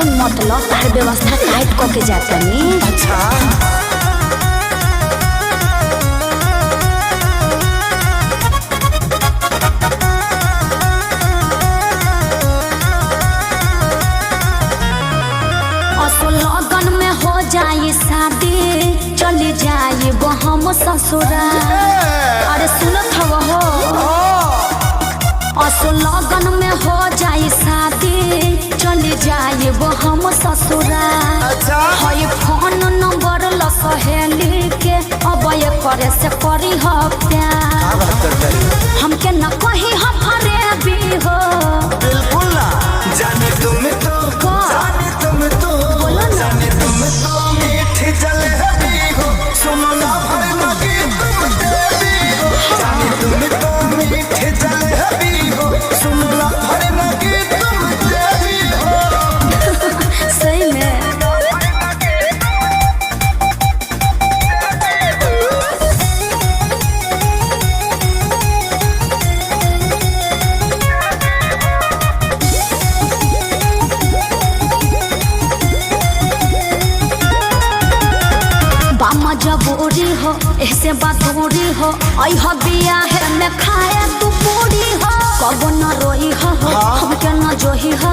Tension मत लो, तार व्यवस्था टाइट करके जातनी। अच्छा लगन में हो जाए शादी, चली जाए वो हम ससुरा। अरे सुनत हो असो लगन में हो जाए शादी, चली जाए वो हम ससुरा। अच्छा है फोन नंबर ल सहेली के, अब ये करे से करी हो प्यार। हमके न कही हम हरे भी हो, बिल्कुल ना जाने तुम तो जाने तुम तो जाने तुम तो मीठी जलेबी हो, सुनो ना भर लगी तुम देवी हो। जाने तुम तो मीठी जलेबी हो, सुनो ना भर लगी तुम देवी हो। सही में जबूरी हो ऐसे बातूरी हो, अह बिया है मैं खाए तू पूरी हो। कबो न रोई हो हमके न जोही हो,